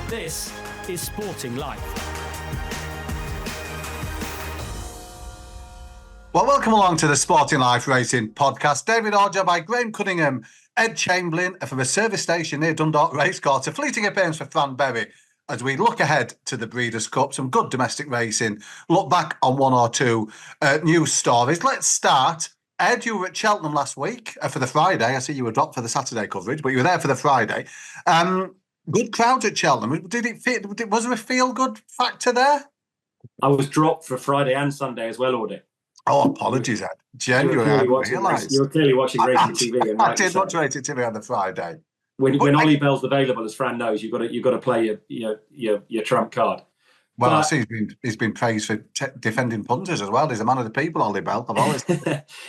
This is Sporting Life. Well, welcome along to the Sporting Life Racing podcast. David Orger by Graham Cunningham, Ed Chamberlain from a service station near Dundalk Racecourse. A fleeting appearance for Fran Berry as we look ahead to the Breeders' Cup. Some good domestic racing. Look back on one or two news stories. Let's start. Ed, you were at Cheltenham last week for the Friday. I see you were dropped for the Saturday coverage, but you were there for the Friday. Good crowd at Cheltenham. Was there a feel-good factor there? I was dropped for Friday and Sunday as well, Audie. Oh, apologies, Ed. Genuinely, I didn't realise. You were clearly watching racing TV. I did watch racing TV on the Friday. When Ollie Bell's available, as Fran knows, you've got to play your trump card. Well, I see he's been praised for defending punters as well. He's a man of the people, Ollie Bell. I've always.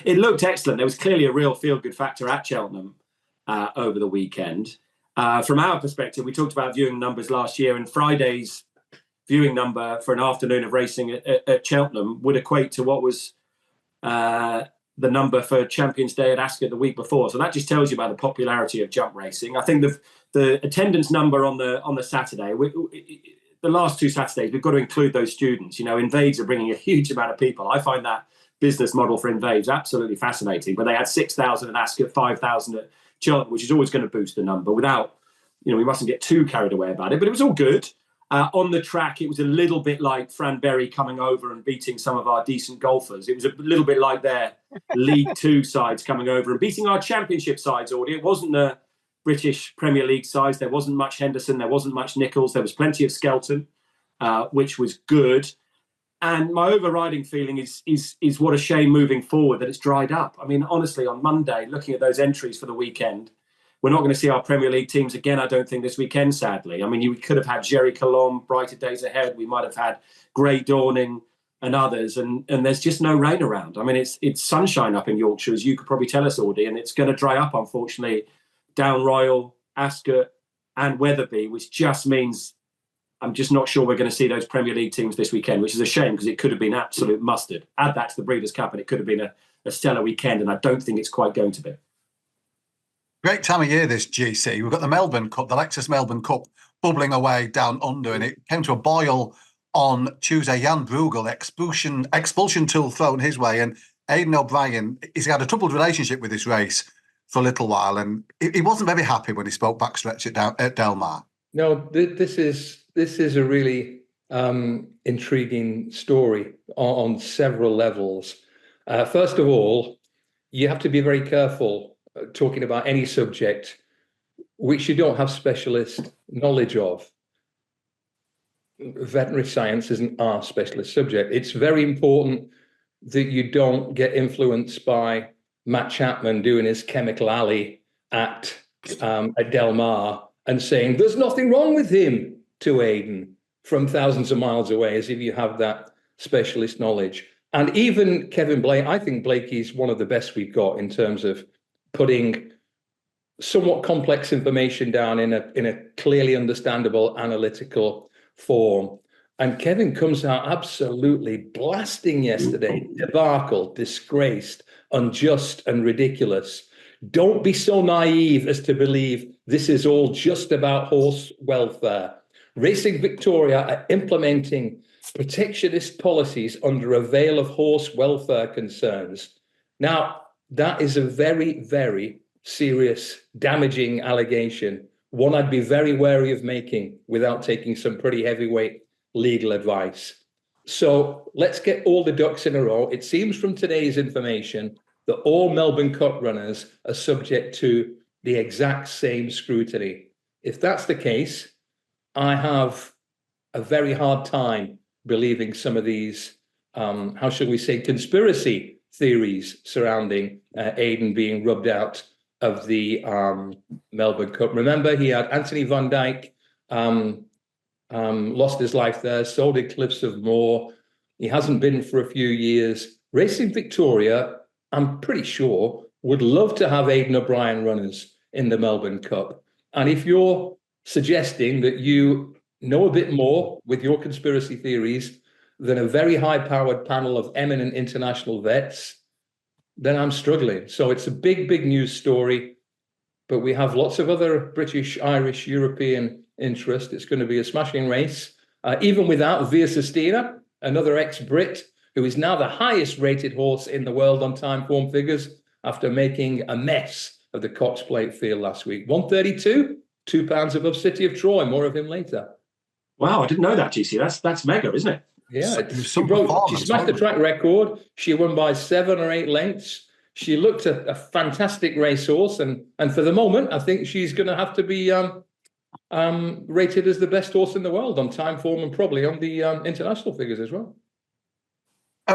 It looked excellent. There was clearly a real feel-good factor at Cheltenham over the weekend. From our perspective, we talked about viewing numbers last year, and Friday's viewing number for an afternoon of racing at Cheltenham would equate to what was the number for Champions Day at Ascot the week before. So that just tells you about the popularity of jump racing. I think the attendance number on the Saturday, the last two Saturdays, we've got to include those students. You know, Invades are bringing a huge amount of people. I find that business model for Invades absolutely fascinating. But they had 6,000 at Ascot, 5,000 at Cheltenham, which is always going to boost the number without, we mustn't get too carried away about it. But it was all good. On the track, it was a little bit like Fran Berry coming over and beating some of our decent golfers. It was a little bit like their League Two sides coming over and beating our Championship sides, Audie. It wasn't the British Premier League sides. There wasn't much Henderson. There wasn't much Nichols. There was plenty of Skelton, which was good. And my overriding feeling is what a shame moving forward that it's dried up. I mean, honestly, on Monday, looking at those entries for the weekend, we're not going to see our Premier League teams again, I don't think, this weekend, sadly. I mean, you could have had Jerry Colombe, Brighter Days Ahead. We might have had Grey Dawning and others, and there's just no rain around. I mean, it's sunshine up in Yorkshire, as you could probably tell us, Audie, and it's going to dry up, unfortunately, down Royal, Ascot and Wetherby, which just means I'm just not sure we're going to see those Premier League teams this weekend, which is a shame because it could have been absolute mustard. Add that to the Breeders' Cup and it could have been a stellar weekend, and I don't think it's quite going to be. Great time of year, this GC. We've got the Melbourne Cup, the Lexus Melbourne Cup, bubbling away down under, and it came to a boil on Tuesday. Jan Bruegel, expulsion tool thrown his way, and Aidan O'Brien, he's had a troubled relationship with this race for a little while, and he wasn't very happy when he spoke backstretch at Del Mar. No, this is a really intriguing story on several levels. First of all, you have to be very careful talking about any subject which you don't have specialist knowledge of. Veterinary science isn't our specialist subject. It's very important that you don't get influenced by Matt Chapman doing his Chemical Alley act at Del Mar and saying there's nothing wrong with him to Aidan from thousands of miles away, as if you have that specialist knowledge. And even Kevin Blake, I think Blakey's one of the best we've got in terms of putting somewhat complex information down in a clearly understandable analytical form. And Kevin comes out absolutely blasting yesterday. Debacle, disgraced, unjust and ridiculous. Don't be so naive as to believe this is all just about horse welfare. Racing Victoria are implementing protectionist policies under a veil of horse welfare concerns. Now, that is a very, very serious, damaging allegation, one I'd be very wary of making without taking some pretty heavyweight legal advice. So let's get all the ducks in a row. It seems from today's information that all Melbourne Cup runners are subject to the exact same scrutiny. If that's the case, I have a very hard time believing some of these, how shall we say, conspiracy theories surrounding Aidan being rubbed out of the Melbourne Cup. Remember, he had Anthony Van Dyke, lost his life there, so did Cliffs of Moher. He hasn't been for a few years. Racing Victoria, I'm pretty sure, would love to have Aidan O'Brien runners in the Melbourne Cup. And if you're suggesting that you know a bit more with your conspiracy theories than a very high-powered panel of eminent international vets, then I'm struggling. So it's a big, big news story, but we have lots of other British, Irish, European interest. It's going to be a smashing race, even without Via Sistina, another ex-Brit, who is now the highest rated horse in the world on time form figures after making a mess of the Cox Plate field last week. 132, £2 above City of Troy. More of him later. Wow, I didn't know that, GC. That's mega, isn't it? Yeah, she smashed the track record. She won by 7 or 8 lengths. She looked a fantastic racehorse, and for the moment, I think she's going to have to be rated as the best horse in the world on time form and probably on the international figures as well.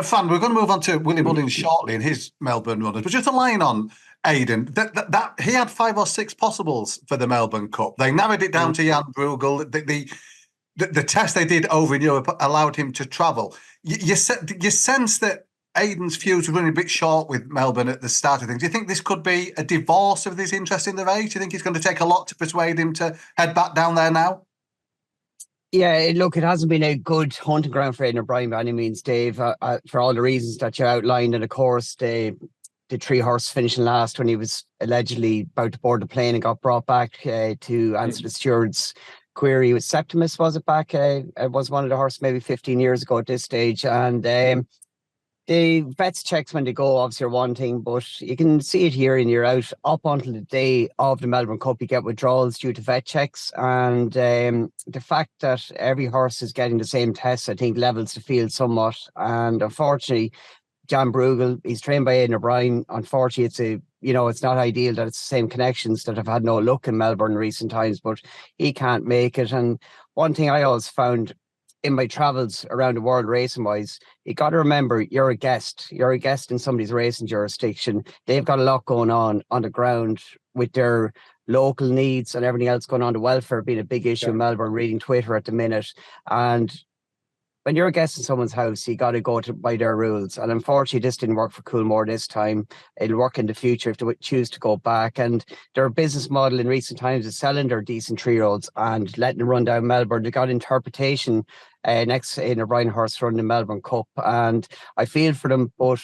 Fran, we're going to move on to Willie Mullins shortly in his Melbourne runners, but just a line on Aidan. That he had 5 or 6 possibles for the Melbourne Cup. They narrowed it down to Jan Bruegel. The test they did over in Europe allowed him to travel. You sense that Aidan's fuse was running a bit short with Melbourne at the start of things. Do you think this could be a divorce of his interest in the race? Do you think it's going to take a lot to persuade him to head back down there now? Yeah, look, it hasn't been a good hunting ground for Aidan O'Brien by any means, Dave, for all the reasons that you outlined. And of course, the 3-horse finishing last when he was allegedly about to board the plane and got brought back to answer the steward's query with Septimus, was it back? It was one of the horses maybe 15 years ago at this stage. And the vets checks when they go obviously are one thing, but you can see it year in, year out. Up until the day of the Melbourne Cup, you get withdrawals due to vet checks. And the fact that every horse is getting the same tests, I think, levels the field somewhat. And unfortunately, Jan Bruegel, he's trained by Aidan O'Brien. Unfortunately, it's not ideal that it's the same connections that have had no luck in Melbourne in recent times, but he can't make it. And one thing I always found in my travels around the world racing wise, you got to remember you're a guest in somebody's racing jurisdiction. They've got a lot going on the ground with their local needs and everything else going on. The welfare being a big issue in Melbourne, reading Twitter at the minute. And when you're a guest in someone's house, you got to go by their rules. And unfortunately, this didn't work for Coolmore this time. It'll work in the future if they choose to go back. And their business model in recent times is selling their decent 3-year-olds and letting them run down Melbourne. They got interpretation next in a Ryan horse run the Melbourne Cup. And I feel for them, but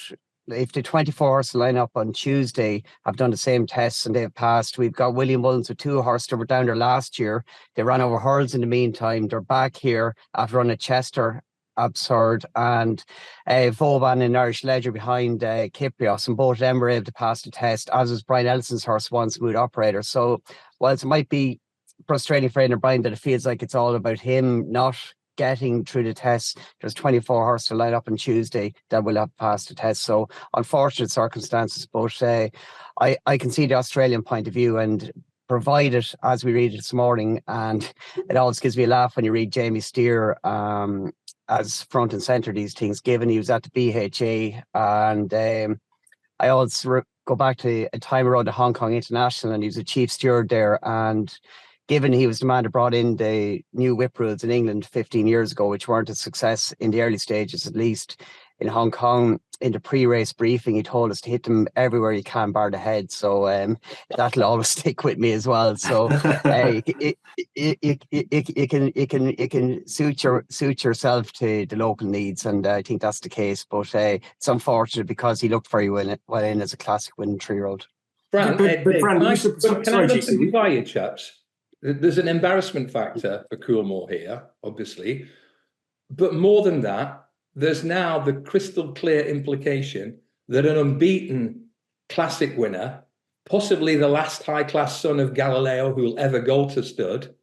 if the 24 horse lineup on Tuesday have done the same tests and they've passed, we've got William Mullins with 2 horses that were down there last year. They ran over hurls in the meantime. They're back here after running at Chester. Absurd, and Vauban and Irish Ledger behind Kiprios, and both of them were able to pass the test, as was Brian Ellison's horse, One Smooth Operator. So whilst it might be frustrating for Aidan O'Brien that it feels like it's all about him not getting through the test, there's 24 horses to line up on Tuesday that will have passed the test. So unfortunate circumstances, but I can see the Australian point of view, and provided, as we read it this morning, and it always gives me a laugh when you read Jamie Steer as front and centre these things, given he was at the BHA. And I always go back to a time around the Hong Kong International, and he was a chief steward there. And given he was the man that brought in the new whip rules in England 15 years ago, which weren't a success in the early stages, at least in Hong Kong, in the pre-race briefing, he told us to hit them everywhere you can, bar the head. So that'll always stick with me as well. So you can suit yourself to the local needs, and I think that's the case. But it's unfortunate because he looked very well in as a classic winning 3-year-old. Fran, Fran, can I simplify you, chaps? There's an embarrassment factor for Coolmore here, obviously, but more than that, there's now the crystal clear implication that an unbeaten classic winner, possibly the last high-class son of Galileo who will ever go to stud,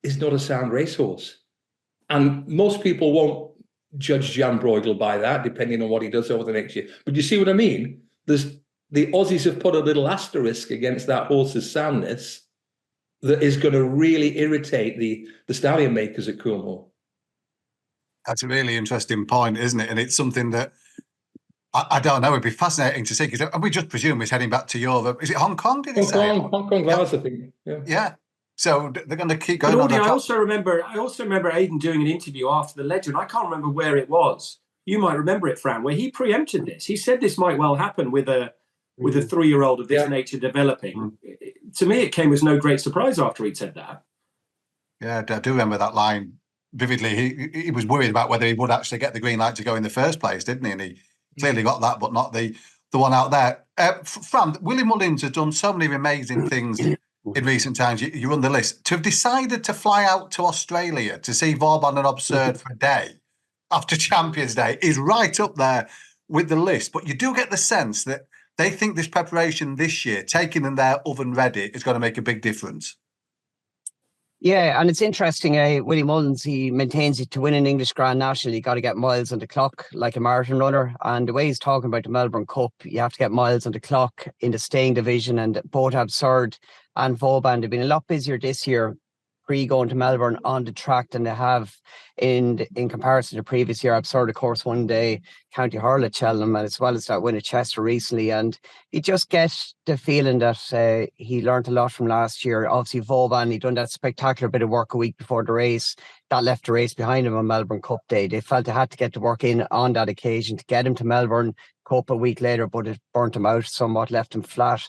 is not a sound racehorse. And most people won't judge Jan Bruegel by that, depending on what he does over the next year. But you see what I mean? The Aussies have put a little asterisk against that horse's soundness that is going to really irritate the stallion makers at Coolmore. That's a really interesting point, isn't it? And it's something that I don't know. It'd be fascinating to see, because we just presume he's heading back to Europe. Is it Hong Kong? Did he say? Hong Kong, I think. Yeah. So they're going to keep going. But I also remember Aidan doing an interview after the Legend. I can't remember where it was. You might remember it, Fran, where he preempted this. He said this might well happen with a 3-year-old of this nature developing. To me, it came as no great surprise after he'd said that. Yeah, I do remember that line vividly. He was worried about whether he would actually get the green light to go in the first place, didn't he? And he clearly got that, but not the one out there. Fran, Willie Mullins has done so many amazing things in recent times. You run the list. To have decided to fly out to Australia to see Vauban and Absurd for a day after Champions Day is right up there with the list. But you do get the sense that they think this preparation this year, taking them there oven ready, is going to make a big difference. Yeah, and it's interesting. Willie Mullins, he maintains it to win an English Grand National, you got to get miles on the clock like a marathon runner. And the way he's talking about the Melbourne Cup, you have to get miles on the clock in the staying division. And both Absurd and Vauban have been a lot busier this year going to Melbourne on the track than they have in comparison to previous year. Absurd, of course, won the County Hurl at Cheltenham, and as well as that win at Chester recently. And you just get the feeling that he learned a lot from last year. Obviously, Vauban, he done that spectacular bit of work a week before the race. That left the race behind him on Melbourne Cup Day. They felt they had to get the work in on that occasion to get him to Melbourne Cup a week later, but it burnt him out somewhat, left him flat.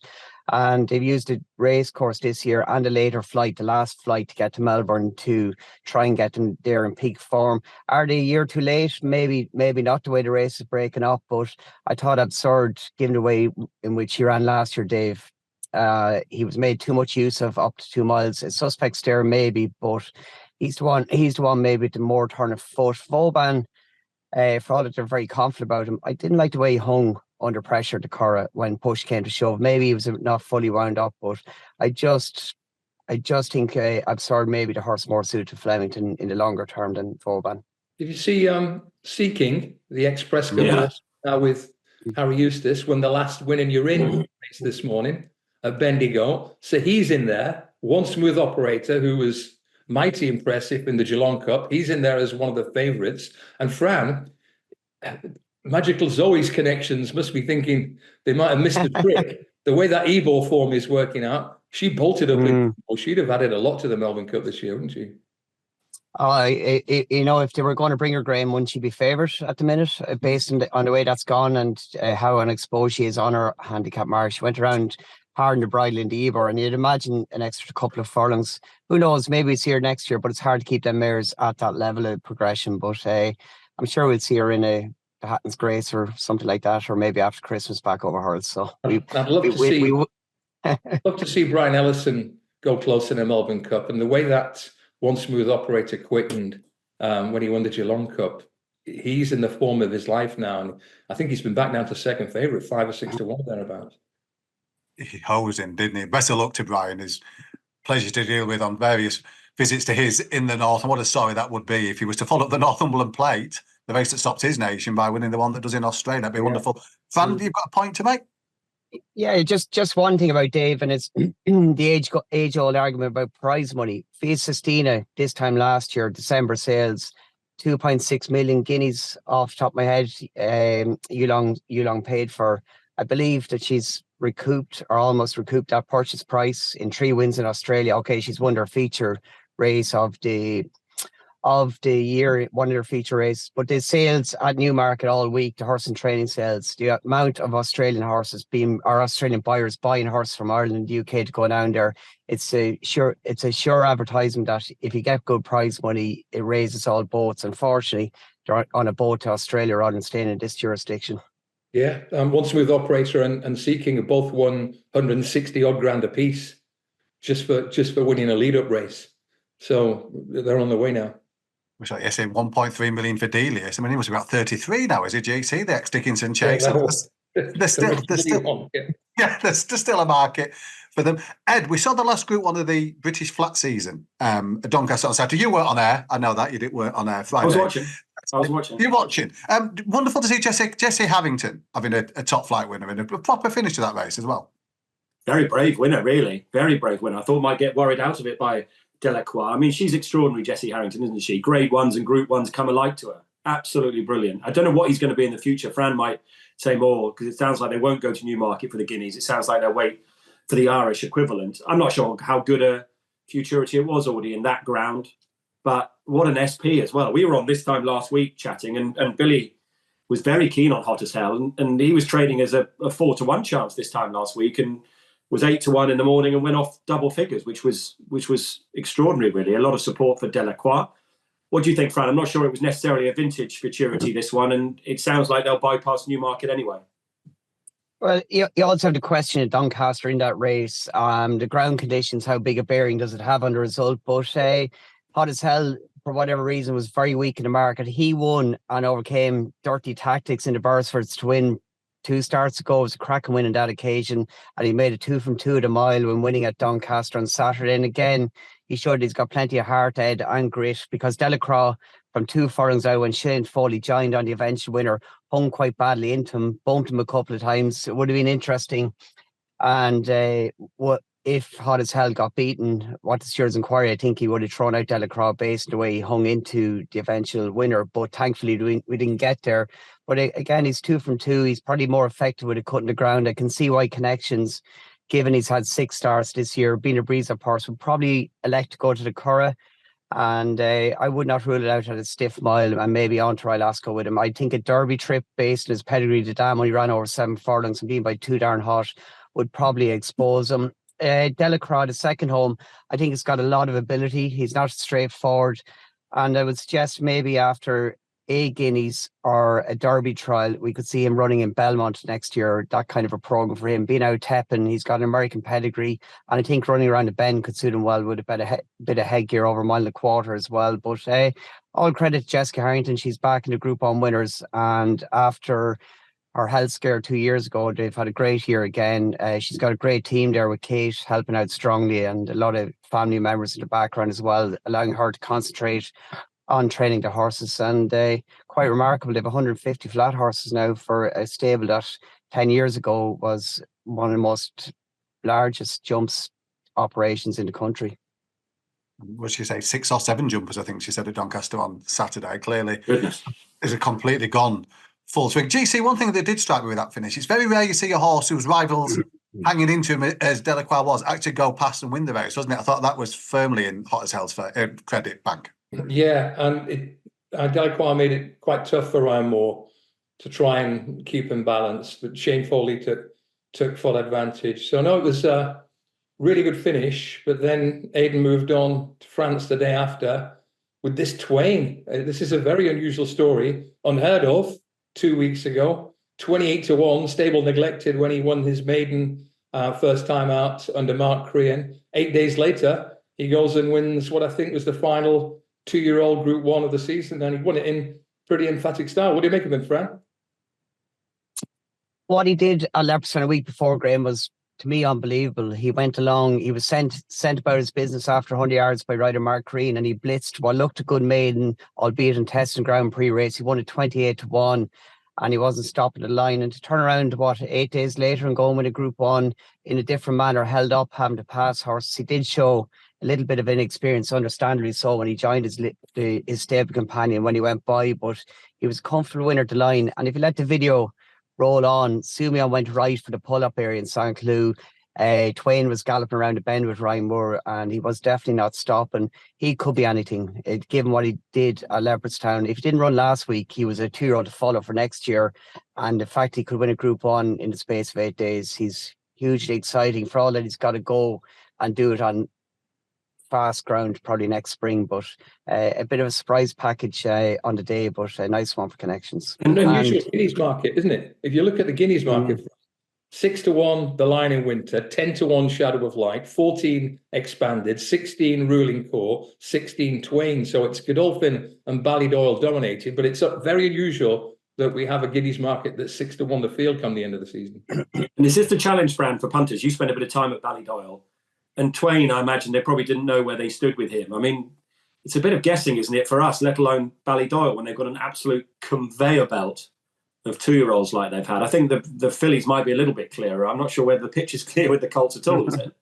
And they've used the race course this year and a later flight, the last flight, to get to Melbourne to try and get them there in peak form. Are they a year too late? Maybe not, the way the race is breaking up. But I thought Absurd, given the way in which he ran last year, Dave, he was made too much use of up to 2 miles. A suspect there maybe, but he's the one maybe with the more turn of foot. Vauban, for all that they're very confident about him, I didn't like the way he hung under pressure to Curra when push came to shove. Maybe he was not fully wound up, but I just think Absurd maybe the horse more suited to Flemington in the longer term than Vauban. Did you see Seeking, the Express couple with Harry Eustace, won the last win in Urin race this morning at Bendigo? So he's in there. One Smooth Operator, who was mighty impressive in the Geelong Cup. He's in there as one of the favourites. And Fran, Magical Zoe's connections must be thinking they might have missed a trick. The way that Evo form is working out, she bolted up. She'd have added a lot to the Melbourne Cup this year, wouldn't she? If they were going to bring her, Graham, wouldn't she be favourite at the minute, based on the way that's gone and how unexposed she is on her handicap mark? She went around hard in the bridle in the Ebor, and you'd imagine an extra couple of furlongs. Who knows? Maybe it's here next year, but it's hard to keep them mares at that level of progression. But I'm sure we'll see her in the Hatton's Grace or something like that, or maybe after Christmas back over hurls. So I'd love to see Brian Ellison go close in the Melbourne Cup, and the way that One Smooth Operator quickened when he won the Geelong Cup, he's in the form of his life now, and I think he's been back down to second favourite, 5 or 6 to 1 thereabouts. He hosed him, didn't he? Best of luck to Brian. It's a pleasure to deal with on various visits to his in the north, and what a story that would be if he was to follow up the Northumberland Plate, the race that stopped his nation, by winning the one that does in Australia. That'd be wonderful. Fran, you've got a point to make? Yeah, just one thing about Dave, and it's the age-old argument about prize money. Fiat Sistina, this time last year, December sales, 2.6 million guineas off the top of my head. Yulong paid for. I believe that she's recouped or almost recouped that purchase price in 3 wins in Australia. Okay, she's won her feature race of the year, one of their feature races, but the sales at Newmarket all week, the horse and training sales, the amount of Australian horses Australian buyers buying horses from Ireland and the UK to go down there, it's a sure advertisement that if you get good prize money, it raises all boats. Unfortunately, they're on a boat to Australia rather than staying in this jurisdiction. Yeah, One Smooth Operator and Seeking have both won 160 odd grand apiece just for winning a lead-up race. So they're on the way now. Which, like you say, 1.3 million for Delius. I mean, he must be about 33 now, is he, GC? The ex-Dickinson chase. There's still a market for them. Ed, we saw the last Group 1 of the British Flat season at Doncaster on Saturday. You weren't on air. I know that. You didn't work on air Friday. I was watching. You're watching. Wonderful to see Jesse Harrington having a top flight winner and a proper finish to that race as well. Very brave winner, really. Very brave winner. I thought might get worried out of it by Delacroix. I mean, she's extraordinary, Jessie Harrington, isn't she? Grade 1s and Group 1s come alike to her. Absolutely brilliant. I don't know what he's going to be in the future. Fran might say more, because it sounds like they won't go to Newmarket for the Guineas. It sounds like they'll wait for the Irish equivalent. I'm not sure how good a futurity it was already in that ground, but what an SP as well. We were on this time last week chatting, and Billy was very keen on Hot as Hell, and he was trading as a 4 to 1 chance this time last week, and was 8 to 1 in the morning and went off double figures, which was extraordinary, really. A lot of support for Delacroix. What do you think, Fran? I'm not sure it was necessarily a vintage futurity, this one, and it sounds like they'll bypass Newmarket anyway. Well, you also have to question at Doncaster in that race. The ground conditions, how big a bearing does it have on the result? But Hot as Hell, for whatever reason, was very weak in the market. He won and overcame dirty tactics in the Beresfords to win 2 starts ago. It was a cracking win on that occasion, and he made a 2 from 2 at a mile when winning at Doncaster on Saturday. And again, he showed he's got plenty of heart, Ed, and grit, because Delacroix from 2 furlongs out when Shane Foley joined on the eventual winner, hung quite badly into him, bumped him a couple of times. It would have been interesting. And what if Hot as Hell got beaten, what the stewards inquiry, I think he would have thrown out Delacroix based on the way he hung into the eventual winner. But thankfully, we didn't get there. But again, he's 2 from 2. He's probably more effective with a cut in the ground. I can see why Connections, given he's had 6 starts this year, being a breeze up horse, would probably elect to go to the Curragh. And I would not rule it out at a stiff mile and maybe on to Rylasco with him. I think a Derby trip based on his pedigree, the dam when he ran over 7 furlongs and being by Too Darn Hot, would probably expose him. Delacroix, the second home, I think he's got a lot of ability. He's not straightforward. And I would suggest maybe after a Guineas or a Derby trial, we could see him running in Belmont next year. That kind of a program for him. Being out Teppin, he's got an American pedigree, and I think running around the bend could suit him well with a bit of headgear over a mile and a quarter as well. But all credit to Jessica Harrington. She's back in the Group 1 winners, and after her health scare 2 years ago, they've had a great year again. She's got a great team there with Kate helping out strongly, and a lot of family members in the background as well, allowing her to concentrate on training the horses. And quite remarkable, they have 150 flat horses now for a stable that 10 years ago was one of the most largest jumps operations in the country. What she say, 6 or 7 jumpers, I think she said at Doncaster on Saturday. Clearly, Goodness. is a completely gone full swing. GC, one thing that did strike me with that finish, it's very rare you see a horse whose rivals hanging into him as Delacroix was actually go past and win the race, wasn't it? I thought that was firmly in Hot as Hell's credit bank. Yeah, and Delacroix made it quite tough for Ryan Moore to try and keep him balanced, but Shane Foley took full advantage. So no, it was a really good finish, but then Aidan moved on to France the day after with this Twain. This is a very unusual story, unheard of 2 weeks ago. 28-1, stable neglected when he won his maiden first time out under Mark Crean. 8 days later, he goes and wins what I think was the final 2-year-old Group 1 of the season, and he won it in pretty emphatic style. What do you make of him, Fran? What he did at Leopardstown a week before, Graham, was, to me, unbelievable. He went along, he was sent about his business after 100 yards by rider Mark Crean, and he blitzed what looked a good maiden, albeit in testing ground pre-race. He won it 28-1, and he wasn't stopping the line. And to turn around, 8 days later and go and win a Group 1 in a different manner, held up, having to pass horses. He did show a little bit of inexperience, understandably so, when he joined his stable companion when he went by, but he was a comfortable winner at the line. And if you let the video roll on, Sumion went right for the pull-up area in St. Cloud. Twain was galloping around the bend with Ryan Moore, and he was definitely not stopping. He could be anything, given what he did at Leopardstown. If he didn't run last week, he was a 2-year-old to follow for next year. And the fact he could win a Group 1 in the space of 8 days, he's hugely exciting. For all that, he's got to go and do it on fast ground probably next spring, but a bit of a surprise package on the day, but a nice one for Connections. And unusual Guineas market, isn't it? If you look at the Guineas market, 6-1 the Line in Winter, 10-1 Shadow of Light, 14 Expanded, 16 Ruling Core, 16 Twain. So it's Godolphin and Ballydoyle dominated, but it's very unusual that we have a Guineas market that's 6-1 the field come the end of the season. And is this the challenge, Fran, for punters? You spent a bit of time at Ballydoyle. And Twain, I imagine they probably didn't know where they stood with him. I mean, it's a bit of guessing, isn't it, for us, let alone Ballydoyle, when they've got an absolute conveyor belt of 2-year-olds like they've had. I think the fillies might be a little bit clearer. I'm not sure whether the pitch is clear with the colts at all, is it?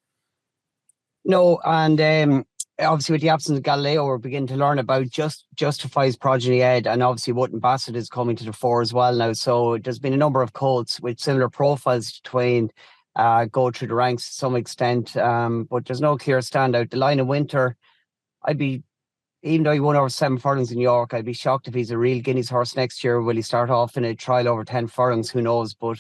No, and obviously with the absence of Galileo, we're beginning to learn about Justify's progeny Ed, and obviously Wootton Bassett is coming to the fore as well now. So there's been a number of colts with similar profiles to Twain go through the ranks to some extent, but there's no clear standout. The Line of Winter, even though he won over 7 furlongs in York, I'd be shocked if he's a real Guineas horse next year. Will he start off in a trial over 10 furlongs? Who knows? But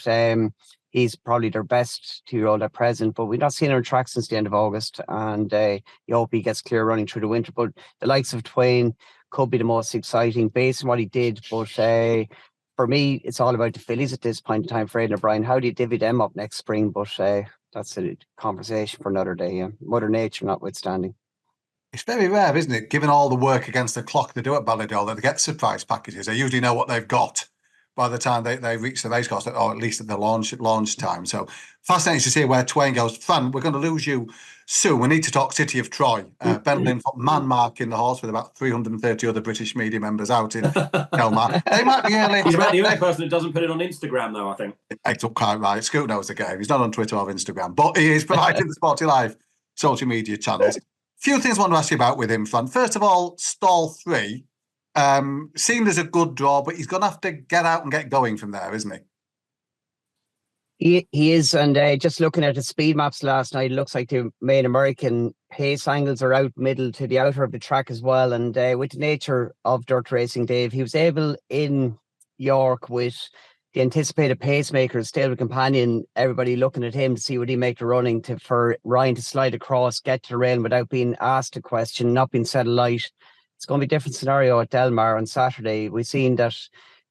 he's probably their best 2-year-old at present. But we've not seen him on track since the end of August, and you hope he gets clear running through the winter. But the likes of Twain could be the most exciting based on what he did. But for me, it's all about the fillies at this point in time for Aidan O'Brien. How do you divvy them up next spring? But that's a conversation for another day. Yeah. Mother Nature notwithstanding. It's very rare, isn't it, given all the work against the clock they do at Ballydoyle, that they get surprise packages. They usually know what they've got by the time they reach the racecourse, or at least at the launch time. So fascinating to see where Twain goes. Fran, we're going to lose you soon. We need to talk City of Troy. Ben Linfoot man-marking the horse with about 330 other British media members out in Delmar. They might be early. He's about the only person that doesn't put it on Instagram, though, I think. It's quite right. Scoot knows the game. He's not on Twitter or Instagram, but he is providing the Sporty Live social media channels. Few things I want to ask you about with him, Fran. First of all, stall 3. Seemed as a good draw, but he's going to have to get out and get going from there, isn't he? He is, and just looking at the speed maps last night, it looks like the main American pace angles are out middle to the outer of the track as well. And with the nature of dirt racing, Dave, he was able in York with the anticipated pacemaker, stable companion, everybody looking at him to see would he make the running for Ryan to slide across, get to the rail without being asked a question, not being set alight. It's going to be a different scenario at Delmar on Saturday. We've seen that,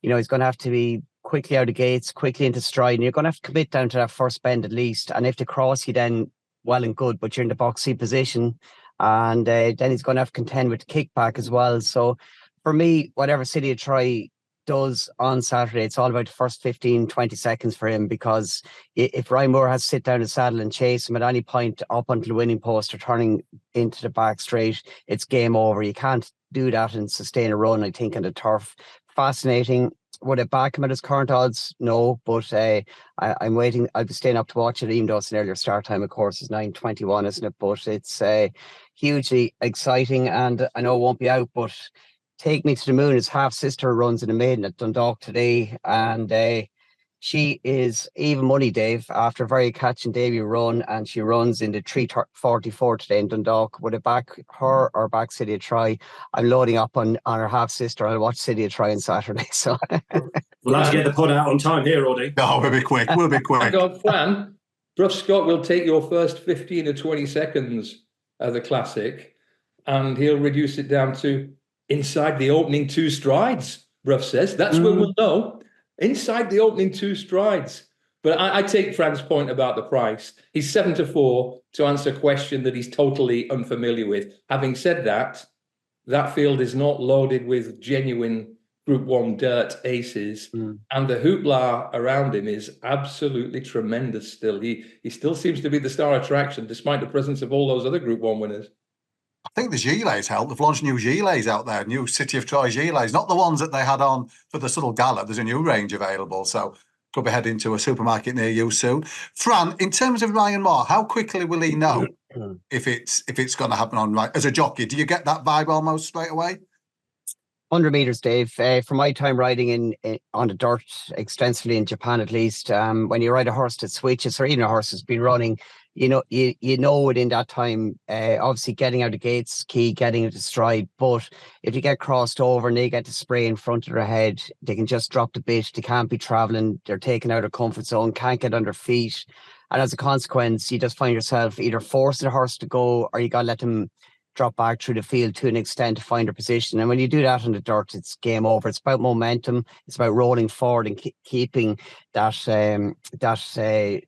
he's going to have to be quickly out of gates, quickly into stride, and you're going to have to commit down to that first bend at least. And if they cross you, then well and good, but you're in the box seat position. And then he's going to have to contend with the kickback as well. So for me, whatever City of Troy does on Saturday, it's all about the first 15, 20 seconds for him, because if Ryan Moore has to sit down the saddle and chase him at any point up until the winning post or turning into the back straight, it's game over. You can't do that and sustain a run, I think, on the turf. Fascinating. Would I back him at his current odds? No, but I'm waiting. I'll be staying up to watch it, even though it's an earlier start time, of course. It's 9:21, isn't it? But it's hugely exciting, and I know it won't be out, but Take Me to the Moon, his half sister, runs in the maiden at Dundalk today, and she is even money, Dave, after a very catching debut run, and she runs in the 3:44 today in Dundalk. Would it back her or back City of Troy? I'm loading up on her half sister. I'll watch City of Troy on Saturday. So we'll have to get the pod out on time here, Roddy. No, we'll be quick. We'll be quick. Fran, Bruce Scott will take your first 15 or 20 seconds of the classic, and he'll reduce it down to inside the opening 2 strides, Bruff says. That's when we'll know. Inside the opening 2 strides. But I take Fran's point about the price. He's 7-4 to answer a question that he's totally unfamiliar with. Having said that, that field is not loaded with genuine Group 1 dirt aces. And the hoopla around him is absolutely tremendous still. He still seems to be the star attraction, despite the presence of all those other Group 1 winners. I think the Gilets help. They've launched new Gilets out there, new City of Troy Gilets, not the ones that they had on for the Subtle Gala. There's a new range available, so could be heading to a supermarket near you soon. Fran, in terms of Ryan Moore, how quickly will he know if it's going to happen on right as a jockey? Do you get that vibe almost straight away? 100 meters, Dave. From my time riding in on the dirt extensively in Japan, at least, when you ride a horse that switches, or even a horse that's been running, you know within that time, obviously getting out of gates key, getting into stride. But if you get crossed over and they get to spray in front of their head, they can just drop the bit. They can't be traveling. They're taken out of comfort zone, can't get on their feet. And as a consequence, you just find yourself either forcing the horse to go, or you got to let them drop back through the field to an extent to find their position. And when you do that in the dirt, it's game over. It's about momentum. It's about rolling forward and keeping that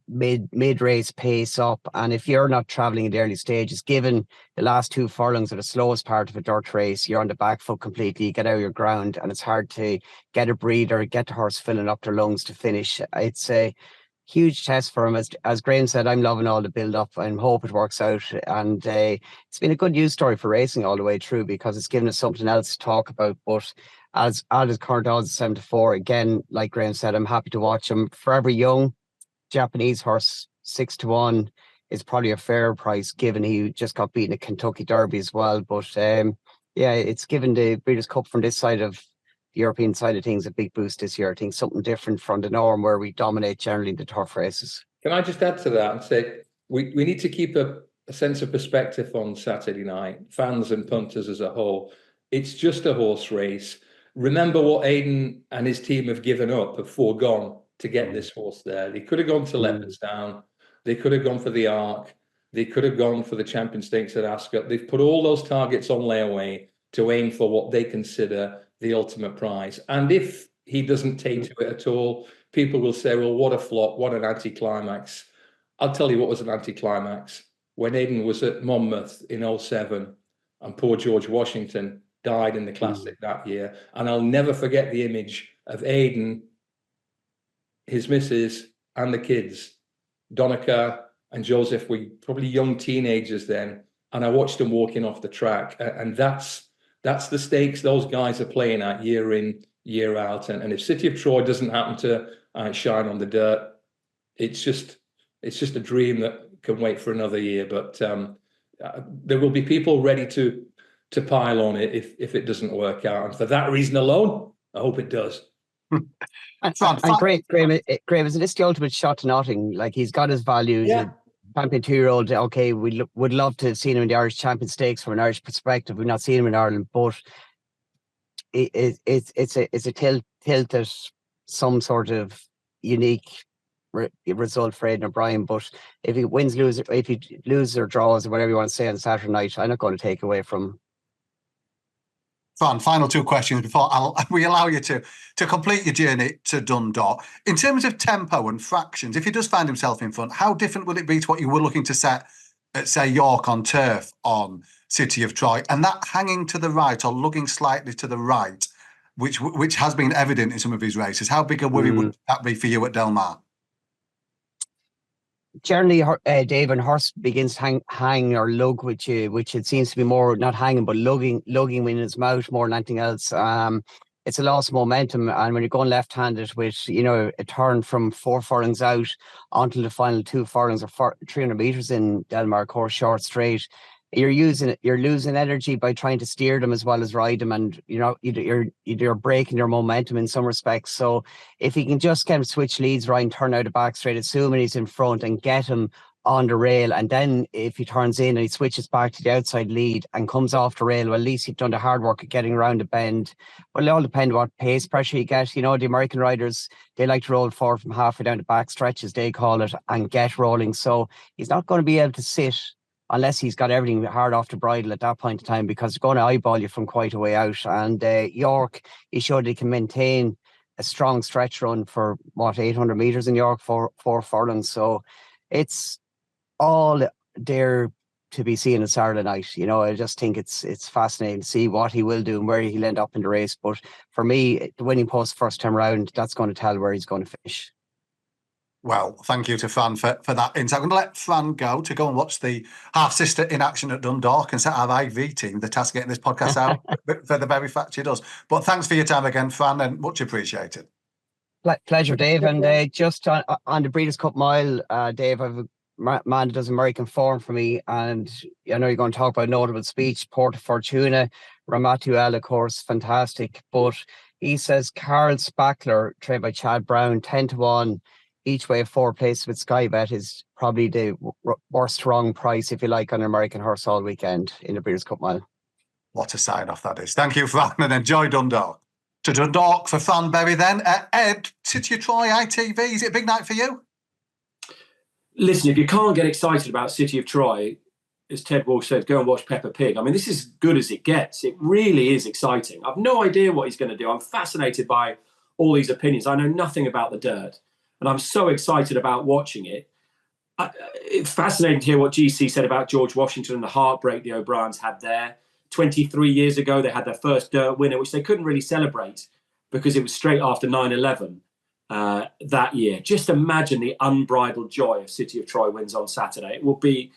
mid race pace up. And if you're not traveling in the early stages, given the last 2 furlongs are the slowest part of a dirt race, you're on the back foot completely. You get out of your ground, and it's hard to get a breather, get the horse filling up their lungs to finish. It's a huge test for him. As Graham said, I'm loving all the build up and hope it works out. And it's been a good news story for racing all the way through, because it's given us something else to talk about. But as his current odds 7-4, again, like Graham said, I'm happy to watch him. For every young Japanese horse, 6-1 is probably a fair price, given he just got beaten at Kentucky Derby as well. But it's given the Breeders' Cup from this side of the European side of things a big boost this year. I think something different from the norm where we dominate generally the turf races. Can I just add to that and say we need to keep a sense of perspective on Saturday night, fans and punters as a whole. It's just a horse race. Remember what Aidan and his team have given up, have foregone to get this horse there. They could have gone to Leopardstown. They could have gone for the Arc. They could have gone for the Champion Stakes at Ascot. They've put all those targets on layaway to aim for what they consider the ultimate prize. And if He doesn't take to it at all. People will say, well, what a flop, what an anticlimax. I'll tell you what was an anticlimax. When Aidan was at Monmouth in 07 and poor George Washington died in the Classic that year. And I'll never forget the image of Aidan, his missus, and the kids. Donica and Joseph were probably young teenagers then. And I watched them walking off the track. And that's the stakes those guys are playing at year in, year out. And if City of Troy doesn't happen to shine on the dirt, it's just a dream that can wait for another year. But there will be people ready to pile on it if it doesn't work out. And for that reason alone, I hope it does. And Graham, isn't this the ultimate shot to nothing? Like, he's got his values. Yeah. Champion 2-year-old, okay, we would love to have seen him in the Irish Champion Stakes from an Irish perspective. We've not seen him in Ireland, but it's a tilt at some sort of unique result for Aidan O'Brien. But if he if he loses or draws or whatever you want to say on Saturday night, I'm not going to take away from. Fran, final two questions before we allow you to complete your journey to Dundalk. In terms of tempo and fractions, if he does find himself in front, how different will it be to what you were looking to set at, say, York on turf on City of Troy? And that hanging to the right or lugging slightly to the right, which has been evident in some of his races, how big a worry would that be for you at Del Mar? Generally, Dave, when horse begins to hang or lug, which it seems to be more not hanging but lugging in its mouth more than anything else. It's a loss of momentum, and when you're going left-handed with a turn from 4 furlongs out onto the final 2 furlongs or 300 meters in Del Mar course short straight, you're losing energy by trying to steer them as well as ride them, and you're breaking your momentum in some respects. So if he can just get him switch leads right and turn out the back straight, assuming he's in front, and get him on the rail, and then if he turns in and he switches back to the outside lead and comes off the rail, well, at least he's done the hard work of getting around the bend. Well, it all depends what pace pressure you get. The American riders, they like to roll forward from halfway down the back stretch, as they call it, and get rolling. So he's not going to be able to sit unless he's got everything hard off the bridle at that point in time, because it's going to eyeball you from quite a way out. And York, he showed he can maintain a strong stretch run for 800 meters in York, 4 furlongs. So it's all there to be seen on Saturday night. I just think it's fascinating to see what he will do and where he'll end up in the race. But for me, the winning post first time round, that's going to tell where he's going to finish. Well, thank you to Fran for that insight. I'm going to let Fran go and watch the half-sister in action at Dundalk and set our IV team the task of getting this podcast out for the very fact she does. But thanks for your time again, Fran, and much appreciated. Pleasure, Dave. And just on the Breeders' Cup Mile, Dave, I've a man that does American form for me, and I know you're going to talk about notable speech. Porta Fortuna, Ramatuel, of course, fantastic. But he says Carl Spackler, trained by Chad Brown, 10-1. Each way of 4 places with Sky Bet is probably the worst wrong price, if you like, on an American horse all weekend in the Breeders' Cup Mile. What a sign-off that is. Thank you, Fran, and enjoy Dundalk. To Dundalk for Fran Berry then. Ed, City of Troy, ITV, is it a big night for you? Listen, if you can't get excited about City of Troy, as Ted Walsh said, go and watch Peppa Pig. I mean, this is as good as it gets. It really is exciting. I've no idea what he's going to do. I'm fascinated by all these opinions. I know nothing about the dirt, and I'm so excited about watching it. It's fascinating to hear what GC said about George Washington and the heartbreak the O'Briens had there. 23 years ago, they had their first dirt winner, which they couldn't really celebrate because it was straight after 9/11 that year. Just imagine the unbridled joy if City of Troy wins on Saturday. It will be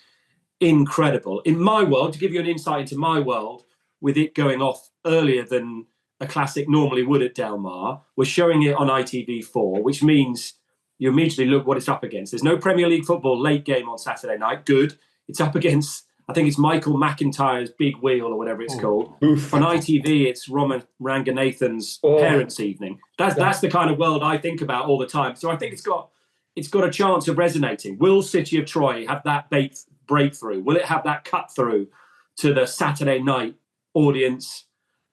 incredible. In my world, to give you an insight into my world, with it going off earlier than a classic normally would at Del Mar, we're showing it on ITV4, which means you immediately look what it's up against. There's no Premier League football late game on Saturday night. Good. It's up against, I think it's Michael McIntyre's Big Wheel or whatever it's called. Oof. On ITV, it's Roman Ranganathan's Parents' Evening. That's the kind of world I think about all the time. So I think it's got a chance of resonating. Will City of Troy have that breakthrough? Will it have that cut through to the Saturday night audience,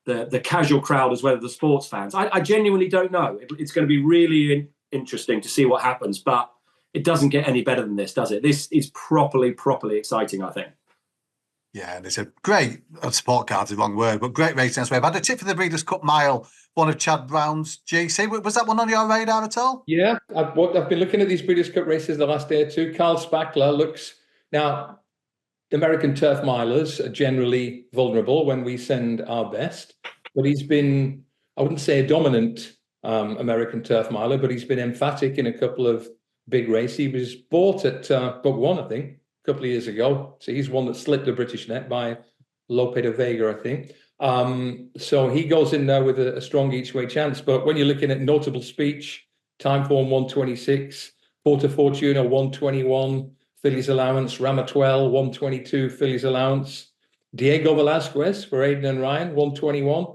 the casual crowd as well as the sports fans? I genuinely don't know. It's going to be really interesting to see what happens, but it doesn't get any better than this, does it? This is properly exciting, I think. Yeah, and it's a great support card's the wrong word, but great racing as well. I've had a tip for the Breeders' Cup Mile, one of Chad Brown's GC. Was that one on your radar at all? Yeah, I've been looking at these Breeders' Cup races the last day or two. Carl Spackler looks now. American turf milers are generally vulnerable when we send our best, but he's been, I wouldn't say a dominant American turf miler, but he's been emphatic in a couple of big races. He was bought at Book One, I think, a couple of years ago. So he's one that slipped the British net by Lope de Vega, I think. So he goes in there with a strong each way chance. But when you're looking at notable speech, time form 126, Porta Fortuna 121, Fillies allowance, Ramatwell 122, Fillies allowance, Diego Velasquez for Aidan and Ryan 121,